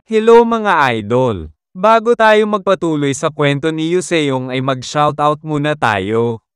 Hello mga idol! Bago tayo magpatuloy sa kwento ni Yuseong ay mag-shoutout muna tayo.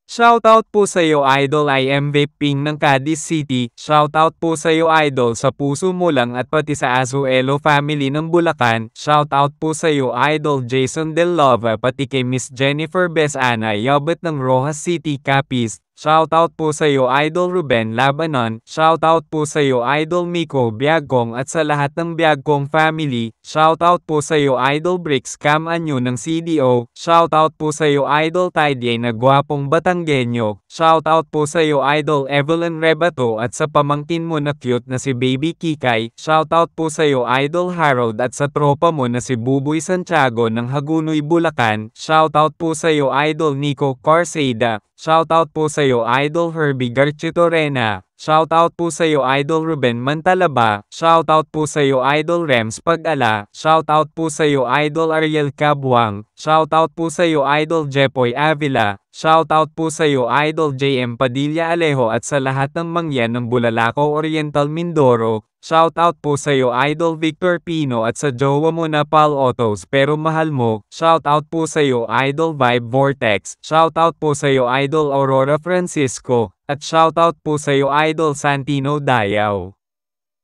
Shoutout po sa iyo idol, I am Vape Ping ng Cadiz City. Shoutout po sa iyo idol sa puso mo lang at pati sa Azuelo family ng Bulacan. Shoutout po sa iyo idol Jason Del Lova pati kay Miss Jennifer Besana Yabet ng Rojas City, Capiz. Shoutout po sa iyo idol Ruben Labanon. Shoutout po sa iyo idol Miko Biagkong at sa lahat ng Biagkong family. Shoutout po sa iyo idol Bricks Cam Anyo ng CDO. Shoutout po sa iyo idol Tidye na gwapong Batanggenyo. Shoutout po sa iyo idol Evelyn Rebato at sa pamangkin mo na cute na si Baby Kikay. Shoutout po sa iyo idol Harold at sa tropa mo na si Buboy Santiago ng Hagunoy, Bulacan. Shoutout po sa iyo idol Nico Carseda. Shoutout po sa iyo idol Herbie Garchitorena. Shoutout po sa iyo idol Ruben Mantalaba. Shoutout po sa iyo idol Rems Pag-ala. Shoutout po sa iyo idol Ariel Cabwang. Shoutout po sa iyo idol Jepoy Avila. Shoutout po sa iyo idol JM Padilla Alejo at sa lahat ng mangyan ng Bulalakaw Oriental, Mindoro. Shoutout po sa iyo idol Victor Pino at sa jowa mo na Pal Autos pero mahal mo. Shoutout po sa iyo idol Vibe Vortex. Shoutout po sa iyo idol Aurora Francisco. At shoutout po sa iyo idol Santino Dayaw.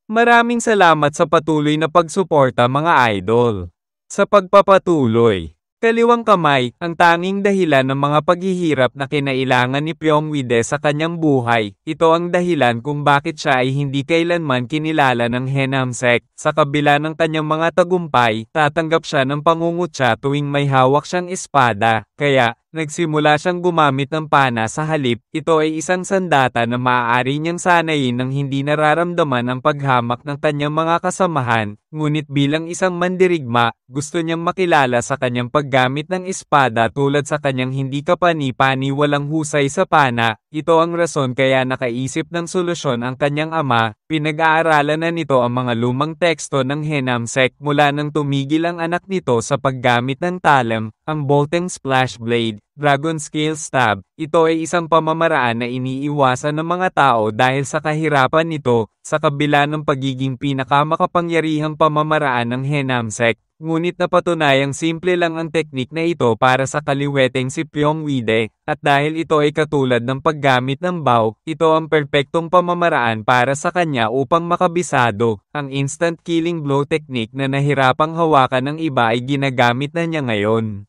Maraming salamat sa patuloy na pagsuporta mga idol. Sa pagpapatuloy, kaliwang kamay, ang tanging dahilan ng mga paghihirap na kinailangan ni Pyongwide sa kanyang buhay. Ito ang dahilan kung bakit siya ay hindi kailanman kinilala ng Henamsek. Sa kabila ng kanyang mga tagumpay, tatanggap siya ng pangungutya tuwing may hawak siyang espada. Kaya, nagsimula siyang gumamit ng pana sa halip. Ito ay isang sandata na maaari niyang sanayin nang hindi nararamdaman ang paghamak ng kanyang mga kasamahan. Ngunit bilang isang mandirigma, gusto niyang makilala sa kanyang paggamit ng espada tulad sa kanyang hindi kapani-pani walang husay sa pana. Ito ang rason kaya nakaisip ng solusyon ang kanyang ama. Pinag-aaralan na nito ang mga lumang teksto ng Henamsek mula nang tumigil ang anak nito sa paggamit ng talam, ang Bolteng Splash Blade, Dragon Scale Stab. Ito ay isang pamamaraan na iniiwasan ng mga tao dahil sa kahirapan nito, sa kabila ng pagiging pinakamakapangyarihang pamamaraan ng Henamsek. Ngunit napatunayang simple lang ang teknik na ito para sa kaliweteng si Pyongwide, at dahil ito ay katulad ng paggamit ng bow, ito ang perpektong pamamaraan para sa kanya upang makabisado. Ang instant killing blow technique na nahirapang hawakan ng iba ay ginagamit na niya ngayon.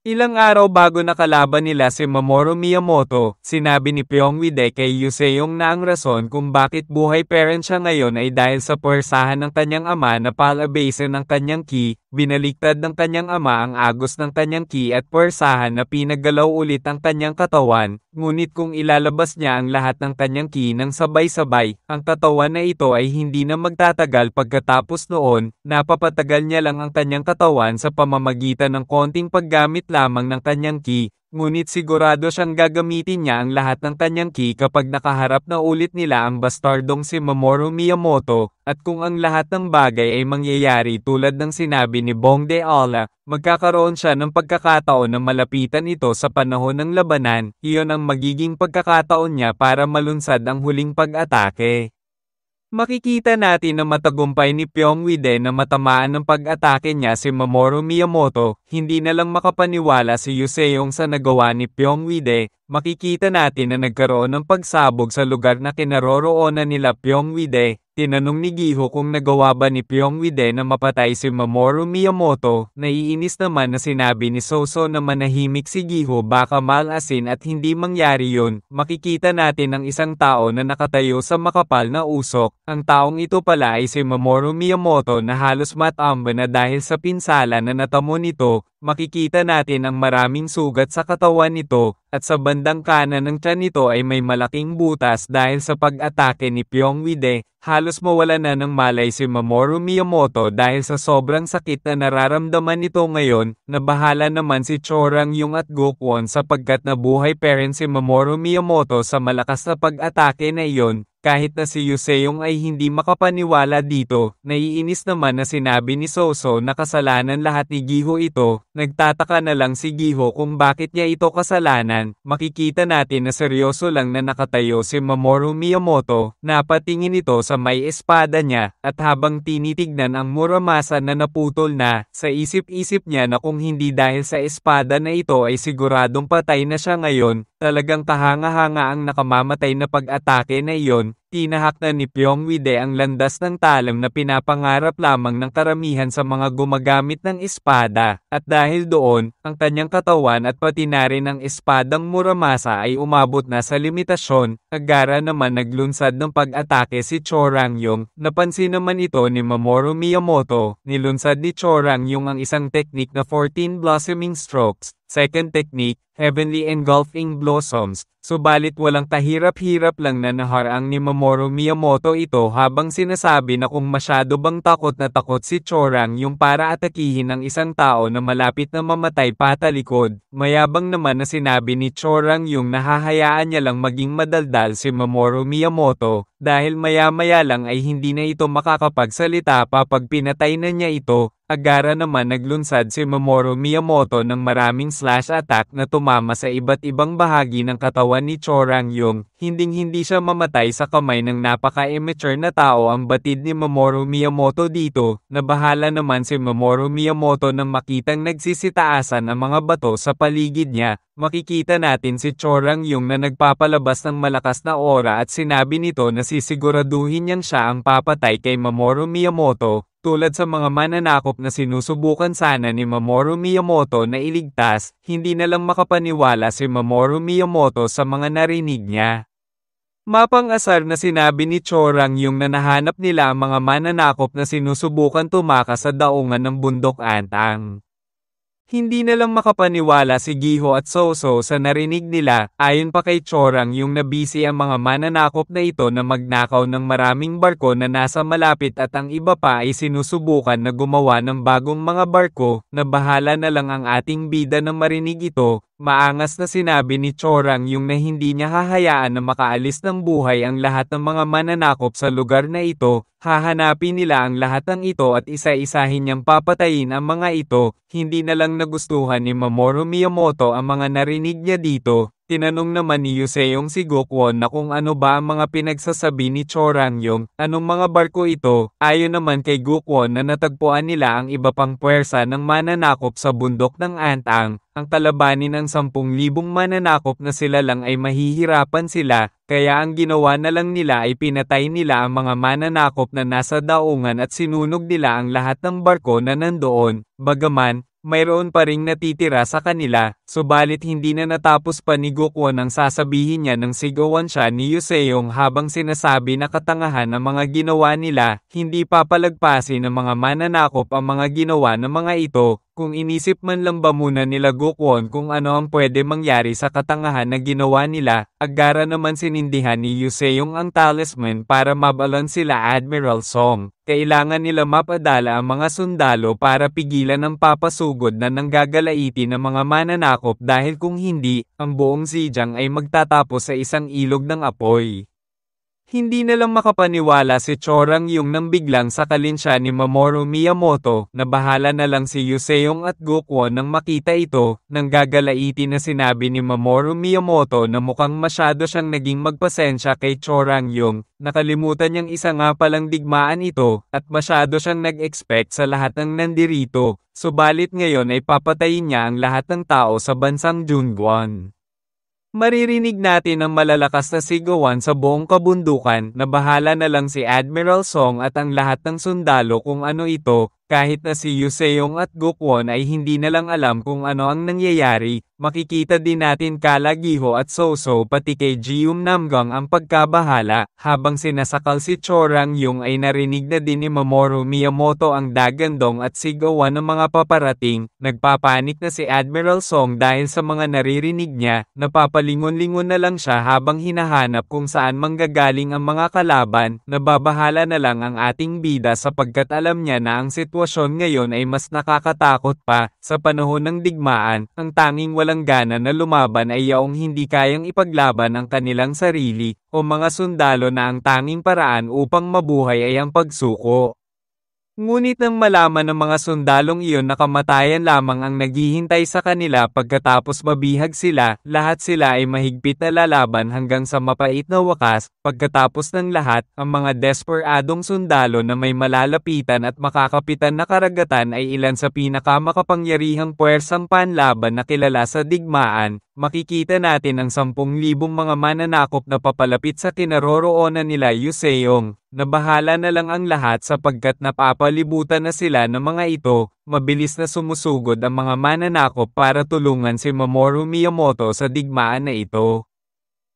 Ilang araw bago nakalaban nila si Mamoru Miyamoto, sinabi ni Pyongwide kay Yuseong na ang rason kung bakit buhay parent siya ngayon ay dahil sa puwersahan ng kanyang ama na palabase ng kanyang ki. Binaliktad ng kanyang ama ang agos ng kanyang ki at puwersahan na pinagalaw ulit ang kanyang katawan, ngunit kung ilalabas niya ang lahat ng kanyang ki ng sabay-sabay, ang katawan na ito ay hindi na magtatagal pagkatapos noon, napapatagal niya lang ang kanyang katawan sa pamamagitan ng konting paggamit lamang ng kanyang ki. Ngunit sigurado siyang gagamitin niya ang lahat ng kanyang ki kapag nakaharap na ulit nila ang bastardong si Mamoru Miyamoto, at kung ang lahat ng bagay ay mangyayari tulad ng sinabi ni Bongde Ala, magkakaroon siya ng pagkakataon na malapitan ito sa panahon ng labanan. Iyon ang magiging pagkakataon niya para malunsad ang huling pag-atake. Makikita natin na matagumpay ni Pyongwide na matamaan ng pag-atake niya si Mamoru Miyamoto. Hindi na lang makapaniwala si Yuseong sa nagawa ni Pyongwide. Makikita natin na nagkaroon ng pagsabog sa lugar na kinaroroonan nila Pyongwide. Tinanong ni Giho kung nagawa ba ni Pyongwide na mapatay si Mamoru Miyamoto. Naiinis naman na sinabi ni Soso na manahimik si Giho baka malasin at hindi mangyari yun. Makikita natin ang isang tao na nakatayo sa makapal na usok. Ang taong ito pala ay si Mamoru Miyamoto na halos matamba na dahil sa pinsala na natamo nito. Makikita natin ang maraming sugat sa katawan nito, at sa bandang kanan ng tiyan nito ay may malaking butas dahil sa pag-atake ni Pyongwide. Halos mawala na ng malay si Mamoru Miyamoto dahil sa sobrang sakit na nararamdaman nito ngayon. Nabahala naman si Chorang Yung at Gokwon sapagkat nabuhay pa rin si Mamoru Miyamoto sa malakas na pag-atake na iyon. Kahit na si Yuseong ay hindi makapaniwala dito, naiinis naman na sinabi ni Soso na kasalanan lahat ni Giho ito, nagtataka na lang si Giho kung bakit niya ito kasalanan. Makikita natin na seryoso lang na nakatayo si Mamoru Miyamoto, napatingin ito sa may espada niya, at habang tinitignan ang Muramasa na naputol na, sa isip-isip niya na kung hindi dahil sa espada na ito ay siguradong patay na siya ngayon, talagang kahanga-hanga ang nakamamatay na pag-atake na iyon. Tinahak na ni Pyongwide ang landas ng talam na pinapangarap lamang ng karamihan sa mga gumagamit ng espada, at dahil doon, ang kanyang katawan at pati na rin ang espadang Muramasa ay umabot na sa limitasyon. Agara naman naglunsad ng pag-atake si Cho Rangyong, napansin naman ito ni Mamoru Miyamoto, nilunsad ni Cho Rangyong ang isang teknik na 14 Blossoming Strokes, second technique, Heavenly Engulfing Blossoms, subalit walang kahirap-hirap lang na naharang ni Mamoru Miyamoto ito habang sinasabi na kung masyado bang takot na takot si Cho Rangyong para atakihin ang isang tao na malapit na mamatay patalikod. Mayabang naman na sinabi ni Cho Rangyong na hahayaan niya lang maging madaldal si Mamoru Miyamoto, dahil maya-maya lang ay hindi na ito makakapagsalita pa pag pinatay na niya ito. Agara naman naglunsad si Mamoru Miyamoto ng maraming slash attack na tumama sa iba't ibang bahagi ng katawan ni Cho Rangyong. Hinding-hindi siya mamatay sa kamay ng napaka-immature na tao ang batid ni Mamoru Miyamoto dito. Nabahala naman si Mamoru Miyamoto nang makitang nagsisitaasan ang mga bato sa paligid niya. Makikita natin si Cho Rangyong na nagpapalabas ng malakas na aura at sinabi nito na sisiguraduhin niyang siya ang papatay kay Mamoru Miyamoto. Tulad sa mga mananakop na sinusubukan sana ni Mamoru Miyamoto na iligtas, hindi na lang makapaniwala si Mamoru Miyamoto sa mga narinig niya. Mapang-asar na sinabi ni Cho Rangyong na nahanap nila ang mga mananakop na sinusubukan tumakas sa daungan ng bundok Antang. Hindi na lang makapaniwala si Giho at Soso sa narinig nila. Ayon pa kay Cho Rangyong na busy ang mga mananakop na ito na magnakaw ng maraming barko na nasa malapit at ang iba pa ay sinusubukan na gumawa ng bagong mga barko, na bahala na lang ang ating bida na marinig ito. Maangas na sinabi ni Cho Rangyong na hindi niya hahayaan na makaalis ng buhay ang lahat ng mga mananakop sa lugar na ito. Hahanapin nila ang lahat ng ito at isa-isahin niyang papatayin ang mga ito. Hindi na lang nagustuhan ni Mamoru Miyamoto ang mga narinig niya dito. Tinanong naman ni Yuseong si Gokwon na kung ano ba ang mga pinagsasabi ni Cho Rangyong, anong mga barko ito. Ayon naman kay Gokwon na natagpuan nila ang iba pang puwersa ng mananakop sa bundok ng Antang. Ang kalabanin ng 10,000 mananakop na sila lang ay mahihirapan sila, kaya ang ginawa na lang nila ay pinatay nila ang mga mananakop na nasa daungan at sinunog nila ang lahat ng barko na nandoon. Bagaman, mayroon pa ring natitira sa kanila, subalit hindi na natapos pa ni Gokwon ang sasabihin niya nang sigawan siya ni Yuseong habang sinasabi na katangahan ang mga ginawa nila. Hindi papalagpasin ng mga mananakop ang mga ginawa ng mga ito. Kung inisip man lang ba muna nila Gokwon kung ano ang pwede mangyari sa katangahan na ginawa nila, agara naman sinindihan ni Yuseong ang talisman para mabalan sila Admiral Song. Kailangan nila mapadala ang mga sundalo para pigilan ang papasugod na nanggagalaiti ng mga mananakop dahil kung hindi, ang buong Zhejiang ay magtatapos sa isang ilog ng apoy. Hindi na lang makapaniwala si Cho Rangyong nang biglang sakalin siya ni Mamoru Miyamoto, na bahala na lang si Yuseong at Gokwon nang makita ito. Nang gagalaiti na sinabi ni Mamoru Miyamoto na mukhang masyado siyang naging magpasensya kay Cho Rangyong, nakalimutan niyang isa nga palang digmaan ito, at masyado siyang nag-expect sa lahat ng nandirito, subalit ngayon ay papatayin niya ang lahat ng tao sa bansang Jungwon. Maririnig natin ang malalakas na sigawan sa buong kabundukan na bahala na lang si Admiral Song at ang lahat ng sundalo kung ano ito, kahit na si Yuseong at Gokwon ay hindi na lang alam kung ano ang nangyayari. Makikita din natin kala Giho at Soso pati kay Jium Namgang ang pagkabahala. Habang sinasakal si Cho Rangyong ay narinig na din ni Mamoru Miyamoto ang dagandong at sigawan ng mga paparating. Nagpapanik na si Admiral Song dahil sa mga naririnig niya. Napapalingon-lingon na lang siya habang hinahanap kung saan manggagaling ang mga kalaban. Nababahala na lang ang ating bida sapagkat alam niya na ang sitwasyon sitwasyon ngayon ay mas nakakatakot pa. Sa panahon ng digmaan, ang tanging walang gana na lumaban ay yaong hindi kayang ipaglaban ang kanilang sarili, o mga sundalo na ang tanging paraan upang mabuhay ay ang pagsuko. Ngunit nang malaman ng mga sundalong iyon na kamatayan lamang ang naghihintay sa kanila pagkatapos mabihag sila, lahat sila ay mahigpit na lalaban hanggang sa mapait na wakas. Pagkatapos ng lahat, ang mga desperadong sundalo na may malalapitan at makakapitan na karagatan ay ilan sa pinakamakapangyarihang puwersang panlaban na kilala sa digmaan. Makikita natin ang 10,000 mga mananakop na papalapit sa kinaroroonan nila Joseon, na bahala na lang ang lahat sapagkat napapalibutan na sila ng mga ito. Mabilis na sumusugod ang mga mananakop para tulungan si Mamoru Miyamoto sa digmaan na ito.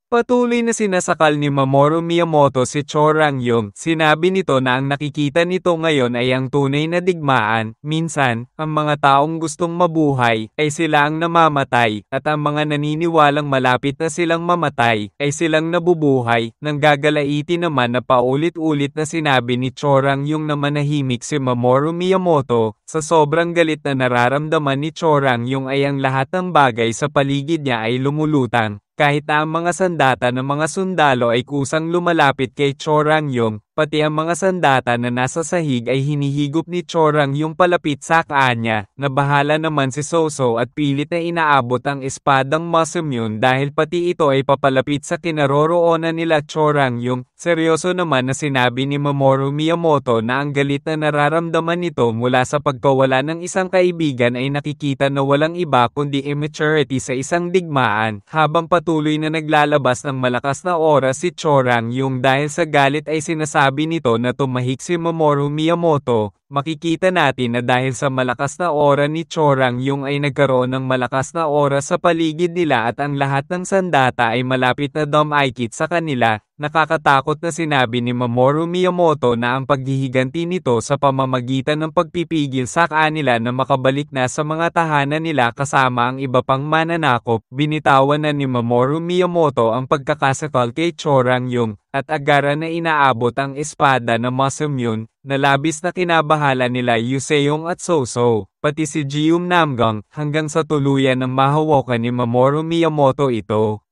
Patuloy na sinasakal ni Mamoru Miyamoto si Cho Rang-yong. Sinabi nito na ang nakikita nito ngayon ay ang tunay na digmaan. Minsan, ang mga taong gustong mabuhay ay sila ang namamatay, at ang mga naniniwalang malapit na silang mamatay ay silang nabubuhay. Nang gagalaitin naman na paulit-ulit na sinabi ni Cho Rang-yong na manahimik si Mamoru Miyamoto, sa sobrang galit na nararamdaman ni Cho Rang-yong ay ang lahat ng bagay sa paligid niya ay lumulutang. Kahit na ang mga sandata ng mga sundalo ay kusang lumalapit kay Cho Rang-yong, pati ang mga sandata na nasa sahig ay hinihigop ni Cho Rang-yong palapit sa kanya, na bahala naman si Soso at pilit na inaabot ang espadang Masamune dahil pati ito ay papalapit sa kinaroroonan nila Cho Rang-yong. Seryoso naman na sinabi ni Mamoru Miyamoto na ang galit na nararamdaman nito mula sa pagkawala ng isang kaibigan ay nakikita na walang iba kundi immaturity sa isang digmaan. Habang patuloy na naglalabas ng malakas na oras si Cho Rang-yong dahil sa galit ay sinasabi nito na tumahik si Mamoru Miyamoto. Makikita natin na dahil sa malakas na aura ni Cho Rang-yong ay nagkaroon ng malakas na aura sa paligid nila at ang lahat ng sandata ay malapit na dumaikit sa kanila. Nakakatakot na sinabi ni Mamoru Miyamoto na ang paghihiganti nito sa pamamagitan ng pagpipigil sa kanila na makabalik na sa mga tahanan nila kasama ang iba pang mananakop. Binitawan na ni Mamoru Miyamoto ang pagkakasakal kay Cho Rang-yong, at agaran na inaabot ang espada na Masamune, na labis na kinabahala nila Joseon at Soso, pati si Jium Namgang, hanggang sa tuluyan ng mahawakan ni Mamoru Miyamoto ito.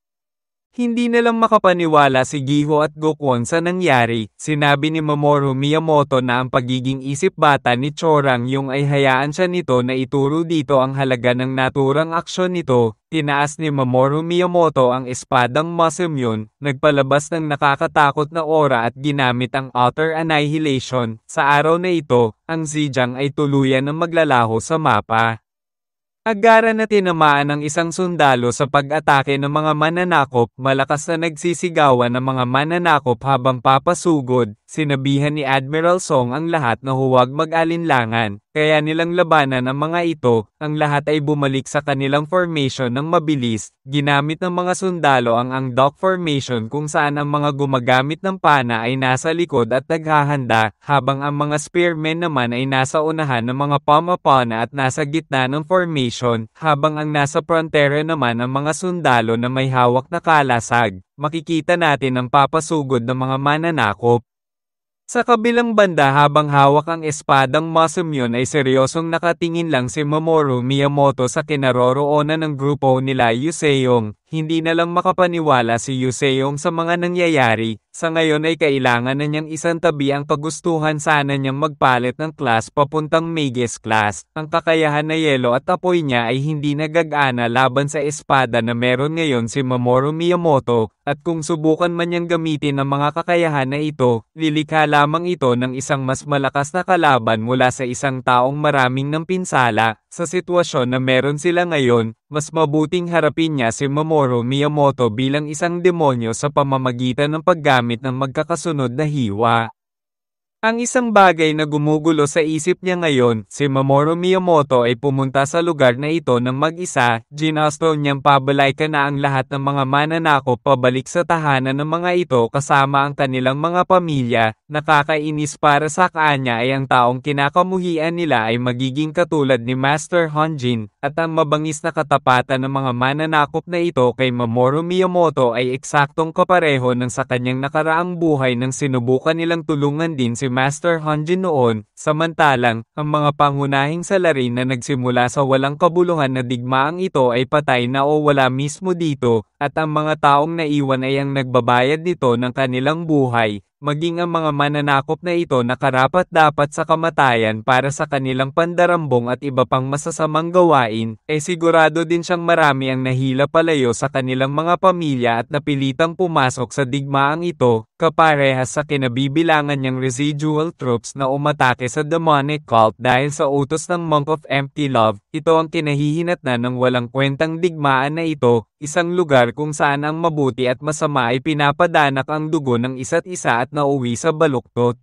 Hindi na lang makapaniwala si Giho at Gokwon sa nangyari. Sinabi ni Mamoru Miyamoto na ang pagiging isip bata ni Cho Rang-yong ay hayaan siya nito na ituro dito ang halaga ng naturang aksyon nito. Tinaas ni Mamoru Miyamoto ang espadang Masamune, nagpalabas ng nakakatakot na aura at ginamit ang Utter Annihilation. Sa araw na ito, ang Zhejiang ay tuluyan ng maglalaho sa mapa. Agaran na tinamaan ng isang sundalo sa pag-atake ng mga mananakop. Malakas na nagsisigawan ng mga mananakop habang papasugod. Sinabihan ni Admiral Song ang lahat na huwag mag-alinlangan, kaya nilang labanan ang mga ito. Ang lahat ay bumalik sa kanilang formation ng mabilis. Ginamit ng mga sundalo ang Angdok Formation kung saan ang mga gumagamit ng pana ay nasa likod at naghahanda, habang ang mga spearmen naman ay nasa unahan ng mga pamapana at nasa gitna ng formation, habang ang nasa frontera naman ang mga sundalo na may hawak na kalasag. Makikita natin ang papasugod ng mga mananakop. Sa kabilang banda habang hawak ang espadang Masamune ay seryosong nakatingin lang si Mamoru Miyamoto sa kinaroroonan ng grupo nila Joseon. Hindi na lang makapaniwala si Joseon sa mga nangyayari. Sa ngayon ay kailangan na niyang isantabi ang kagustuhan sana niyang magpalit ng class papuntang Magus class. Ang kakayahan na yelo at apoy niya ay hindi nagagana laban sa espada na meron ngayon si Mamoru Miyamoto, at kung subukan man niyang gamitin ang mga kakayahan na ito, lilikha lamang ito ng isang mas malakas na kalaban mula sa isang taong maraming ng pinsala. Sa sitwasyon na meron sila ngayon, mas mabuting harapin niya si Mamoru Miyamoto bilang isang demonyo sa pamamagitan ng paggamit ng magkakasunod na hiwa. Ang isang bagay na gumugulo sa isip niya ngayon, si Mamoru Miyamoto ay pumunta sa lugar na ito ng mag-isa. Ginusto niyang pabalaykan na ang lahat ng mga mananakop pabalik sa tahanan ng mga ito kasama ang kanilang mga pamilya. Nakakainis para sa kanya ay ang taong kinakamuhian nila ay magiging katulad ni Master Honjin, at ang mabangis na katapatan ng mga mananakop na ito kay Mamoru Miyamoto ay eksaktong kapareho ng sa kanyang nakaraang buhay nang sinubukan nilang tulungan din si Master Hanji noon, samantalang, ang mga pangunahing salarin na nagsimula sa walang kabuluhan na digmaang ito ay patay na o wala mismo dito, at ang mga taong naiwan ay ang nagbabayad nito ng kanilang buhay. Maging ang mga mananakop na ito na karapat-dapat sa kamatayan para sa kanilang pandarambong at iba pang masasamang gawain, sigurado din siyang marami ang nahila palayo sa kanilang mga pamilya at napilitang pumasok sa digmaang ito, kaparehas sa kinabibilangan niyang residual troops na umatake sa demonic cult dahil sa utos ng Monk of Empty Love. Ito ang kinahihinatnan ng walang kwentang digmaan na ito, isang lugar kung saan ang mabuti at masama ay pinapadanak ang dugo ng isa't isa at nauwi sa baluktot.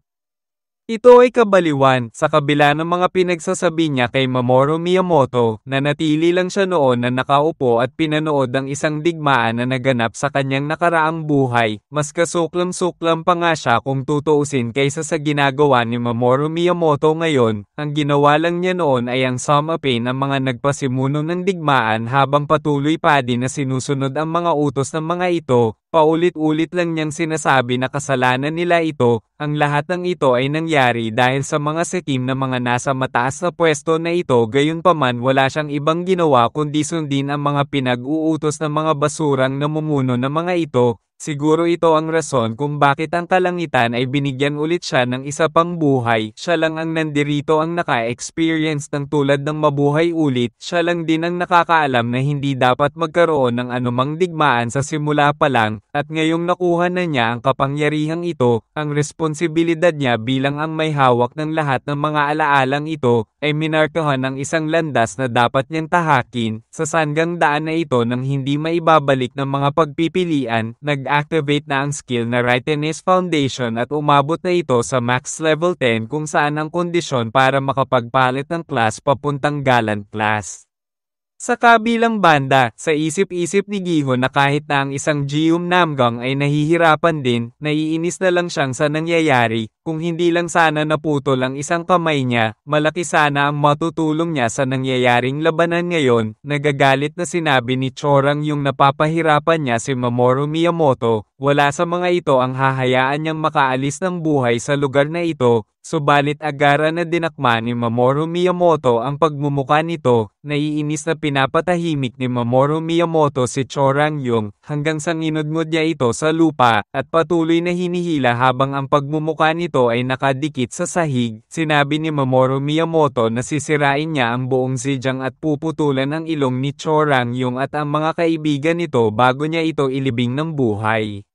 Ito ay kabaliwan, sa kabila ng mga pinagsasabi niya kay Mamoru Miyamoto, nanatili lang siya noon na nakaupo at pinanood ang isang digmaan na naganap sa kanyang nakaraang buhay, mas kasuklam-suklam pa nga siya kung tutuusin kaysa sa ginagawa ni Mamoru Miyamoto ngayon. Ang ginawa lang niya noon ay ang sumapin ang mga nagpasimuno ng digmaan habang patuloy pa din na sinusunod ang mga utos ng mga ito. Paulit-ulit lang niyang sinasabi na kasalanan nila ito, ang lahat ng ito ay nangyari dahil sa mga setim na mga nasa mataas na pwesto na ito, gayunpaman wala siyang ibang ginawa kundi sundin ang mga pinag-uutos ng mga basurang namumuno ng mga ito. Siguro ito ang rason kung bakit ang kalangitan ay binigyan ulit siya ng isa pang buhay. Siya lang ang nandirito ang naka-experience ng tulad ng mabuhay ulit. Siya lang din ang nakakaalam na hindi dapat magkaroon ng anumang digmaan sa simula pa lang, at ngayong nakuha na niya ang kapangyarihang ito, ang responsibilidad niya bilang ang may hawak ng lahat ng mga alaalang ito, ay minarkahan ng isang landas na dapat niyang tahakin. Sa sanggang daan na ito nang hindi maibabalik ng mga pagpipilian, nag-activate na ang skill na Rightness Foundation at umabot na ito sa max level 10 kung saan ang kondisyon para makapagpalit ng class papuntang Galant class. Sa kabilang banda, sa isip-isip ni Gihon na kahit na ang isang Geum Namgang ay nahihirapan din, naiinis na lang siyang sa nangyayari, kung hindi lang sana naputol ang isang kamay niya, malaki sana ang matutulong niya sa nangyayaring labanan ngayon. Nagagalit na sinabi ni Chorang yung napapahirapan niya si Mamoru Miyamoto, wala sa mga ito ang hahayaan niyang makaalis ng buhay sa lugar na ito. Subalit agara na dinakma ni Mamoru Miyamoto ang pagmumuka nito, naiinis na pinapatahimik ni Mamoru Miyamoto si Chorang Yung, hanggang sa nginudngod niya ito sa lupa, at patuloy na hinihila habang ang pagmumuka nito ay nakadikit sa sahig. Sinabi ni Mamoru Miyamoto na sisirain niya ang buong sidyang at puputulan ang ilong ni Chorang Yung at ang mga kaibigan nito bago niya ito ilibing ng buhay.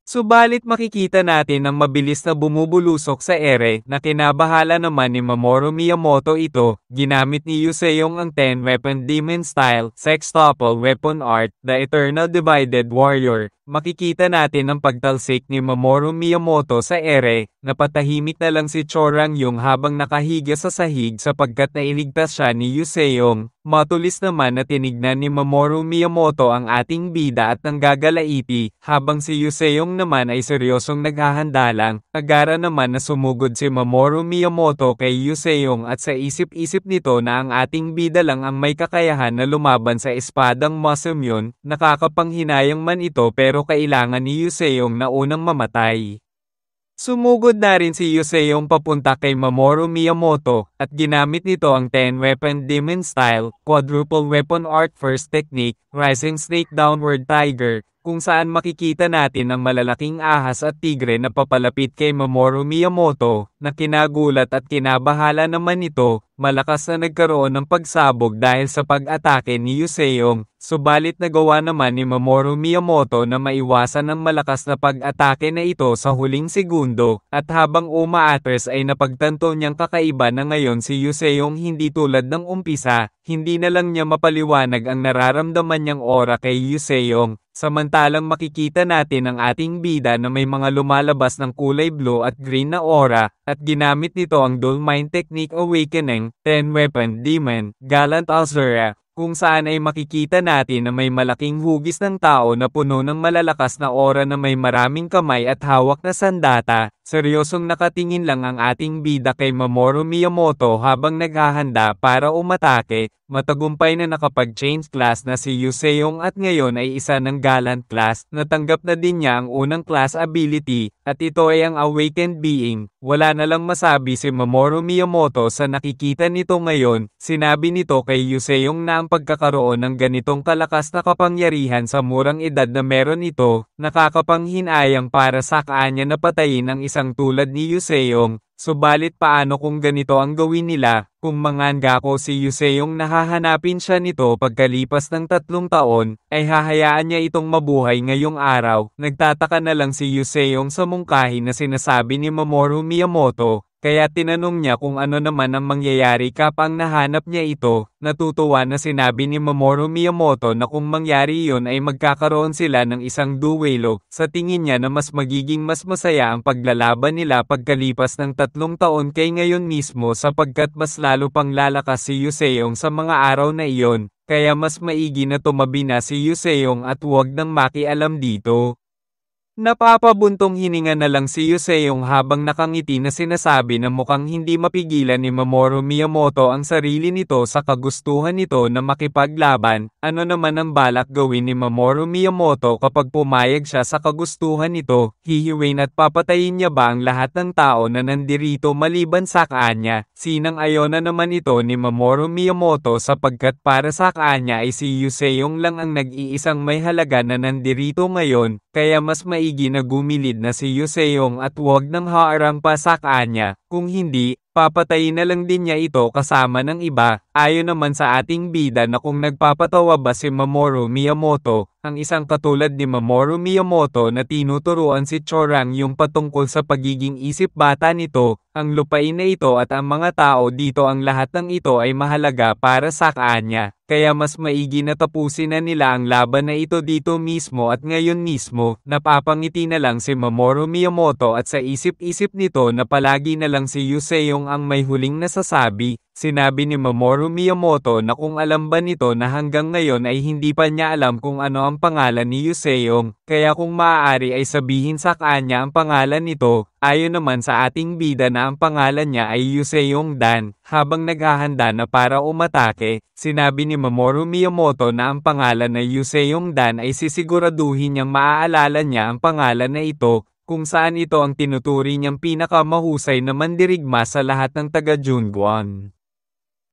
Subalit makikita natin ang mabilis na bumubulusok sa ere na kinabahala naman ni Mamoru Miyamoto ito. Ginamit ni Yuseong ang 10-weapon demon style, sextuple weapon art, the Eternal Divided Warrior. Makikita natin ang pagtalsik ni Mamoru Miyamoto sa ere, napatahimik na lang si Chorang Yung habang nakahiga sa sahig sapagkat nailigtas siya ni Yuseong. Matulis naman na tinignan ni Mamoru Miyamoto ang ating bida at nanggagalaiti, habang si Yuseong naman ay seryosong naghahanda lang. Agara naman na sumugod si Mamoru Miyamoto kay Yuseong at sa isip-isip nito na ang ating bida lang ang may kakayahan na lumaban sa espadang Masamyon, nakakapanghinayang man ito pero kailangan ni Yuseong na unang mamatay. Sumugod na rin si Yuseong papunta kay Mamoru Miyamoto, at ginamit nito ang 10-weapon demon style, quadruple weapon art first technique, rising snake downward tiger, kung saan makikita natin ang malalaking ahas at tigre na papalapit kay Mamoru Miyamoto, na kinagulat at kinabahala naman ito, malakas na nagkaroon ng pagsabog dahil sa pag-atake ni Yuseong. Subalit nagawa naman ni Mamoru Miyamoto na maiwasan ang malakas na pag-atake na ito sa huling segundo, at habang umaatras ay napagtanto niyang kakaiba na ngayon si Yuseong hindi tulad ng umpisa, hindi na lang niya mapaliwanag ang nararamdaman niyang aura kay Yuseong. Samantalang makikita natin ang ating bida na may mga lumalabas ng kulay blue at green na aura, at ginamit nito ang Dual Mind Technique Awakening, 10-weapon demon, Galant Azura, kung saan ay makikita natin na may malaking hugis ng tao na puno ng malalakas na aura na may maraming kamay at hawak na sandata. Seryosong nakatingin lang ang ating bida kay Mamoru Miyamoto habang naghahanda para umatake. Matagumpay na nakapag-change class na si Yuseong at ngayon ay isa ng Galant class. Natanggap na din niya ang unang class ability, at ito ay ang Awakened Being. Wala na lang masabi si Mamoru Miyamoto sa nakikita nito ngayon. Sinabi nito kay Yuseong na ang pagkakaroon ng ganitong kalakas na kapangyarihan sa murang edad na meron ito, nakakapanghinayang para sa kanya na patayin ang isang tulad ni Yuseong. Subalit paano kung ganito ang gawin nila, kung mangangako si Yuseong na hahanapin siya nito pagkalipas ng 3 taon, ay hahayaan niya itong mabuhay ngayong araw. Nagtataka na lang si Yuseong sa mungkahi na sinasabi ni Mamoru Miyamoto, kaya tinanong niya kung ano naman ang mangyayari kapag nahanap niya ito. Natutuwa na sinabi ni Mamoru Miyamoto na kung mangyari iyon ay magkakaroon sila ng isang duelo. Sa tingin niya na mas magiging mas masaya ang paglalaban nila pagkalipas ng 3 taon kay ngayon mismo sapagkat mas lalo pang lalakas si Yuseong sa mga araw na iyon. Kaya mas maigi na tumabi na si Yuseong at huwag nang makialam dito. Napapabuntong hininga na lang si Yuseong habang nakangiti na sinasabi na mukhang hindi mapigilan ni Mamoru Miyamoto ang sarili nito sa kagustuhan nito na makipaglaban. Ano naman ang balak gawin ni Mamoru Miyamoto kapag pumayag siya sa kagustuhan nito? Hihiwin at papatayin niya ba ang lahat ng tao na nandirito maliban sa kanya? Sinang-ayon na naman ito ni Mamoru Miyamoto sapagkat para sa kanya ay si Yuseong lang ang nag-iisang may halaga na nandirito ngayon, kaya mas maigi na gumilid na si Yuseong at huwag nang haarang pa sa kanya. Kung hindi, papatayin na lang din niya ito kasama ng iba. Ayon naman sa ating bida na kung nagpapatawa ba si Mamoru Miyamoto, ang isang katulad ni Mamoru Miyamoto na tinuturuan si Chorang yung patungkol sa pagiging isip bata nito, ang lupain na ito at ang mga tao dito ang lahat ng ito ay mahalaga para sa kanya. Kaya mas maigi na tapusin na nila ang laban na ito dito mismo at ngayon mismo. Napapangiti na lang si Mamoru Miyamoto at sa isip-isip nito na palagi na lang si Yuseong ang may huling nasasabi. Sinabi ni Mamoru Miyamoto na kung alam ba nito na hanggang ngayon ay hindi pa niya alam kung ano ang pangalan ni Yuseong, kaya kung maaari ay sabihin sa kanya ang pangalan nito. Ayon naman sa ating bida na ang pangalan niya ay Yuseong Dan. Habang naghahanda na para umatake, sinabi ni Mamoru Miyamoto na ang pangalan na Yuseong Dan ay sisiguraduhin niyang maaalala niya ang pangalan na ito, kung saan ito ang tinuturi niyang pinakamahusay na mandirigma sa lahat ng taga-Junguan.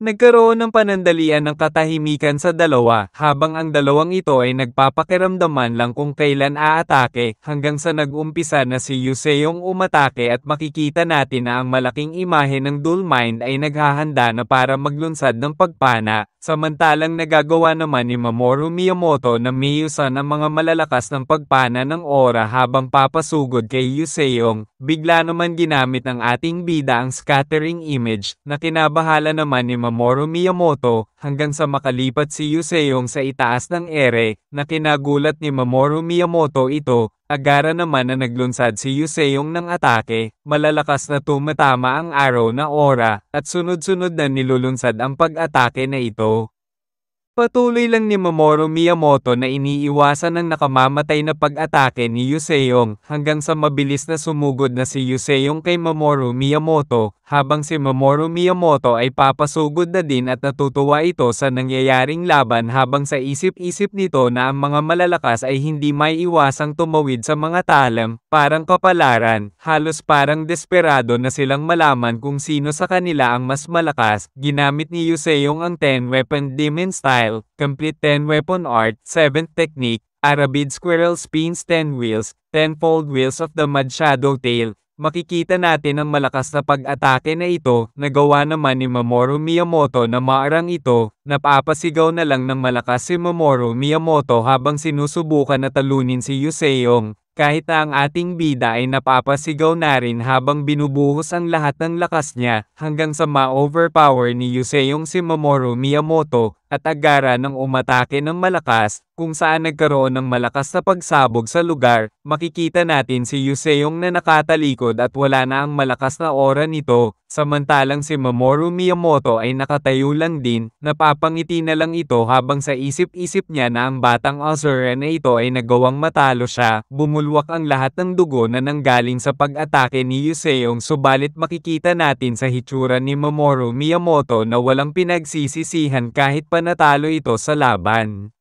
Nagkaroon ng panandalian ng katahimikan sa dalawa, habang ang dalawang ito ay nagpapakiramdaman lang kung kailan aatake, hanggang sa nag-umpisa na si Yuseong umatake at makikita natin na ang malaking imahe ng Dual Mind ay naghahanda na para maglunsad ng pagpana. Samantalang nagagawa naman ni Mamoru Miyamoto na miyusan ang mga malalakas ng pagpana ng aura habang papasugod kay Yuseong. Bigla naman ginamit ng ating bida ang scattering image, na kinabahala naman ni Mamoru Miyamoto, hanggang sa makalipat si Yuseong sa itaas ng ere, na kinagulat ni Mamoru Miyamoto ito. Agara naman na naglunsad si Yuseong ng atake, malalakas na tumatama ang araw na aura, at sunod-sunod na nilulunsad ang pag-atake na ito. Patuloy lang ni Mamoru Miyamoto na iniiwasan ng nakamamatay na pag-atake ni Yuseong, hanggang sa mabilis na sumugod na si Yuseong kay Mamoru Miyamoto, habang si Mamoru Miyamoto ay papasugod na din at natutuwa ito sa nangyayaring laban habang sa isip-isip nito na ang mga malalakas ay hindi maiiwasang tumawid sa mga talam, parang kapalaran, halos parang desperado na silang malaman kung sino sa kanila ang mas malakas. Ginamit ni Yuseong ang 10-weapon demon style, complete 10-weapon art, 7th technique, Arabid Squirrel Spins 10 wheels, 10-fold wheels of the Mad Shadow Tail. Makikita natin ang malakas na pag-atake na ito, nagawa naman ni Mamoru Miyamoto na maarang ito. Napapasigaw na lang ng malakas si Mamoru Miyamoto habang sinusubukan na talunin si Yuseong. Kahit na ang ating bida ay napapasigaw na rin habang binubuhos ang lahat ng lakas niya, hanggang sa ma-overpower ni Yuseong si Mamoru Miyamoto. at Agara nang umatake ng malakas, kung saan nagkaroon ng malakas na pagsabog sa lugar. Makikita natin si Yuseong na nakatalikod at wala na ang malakas na aura nito, samantalang si Mamoru Miyamoto ay nakatayo lang din, napapangiti na lang ito habang sa isip-isip niya na ang batang Azura na ito ay nagawang matalo siya. Bumulwak ang lahat ng dugo na nanggaling sa pag-atake ni Yuseong, subalit makikita natin sa hitsura ni Mamoru Miyamoto na walang pinagsisisihan kahit pa natalo ito sa laban.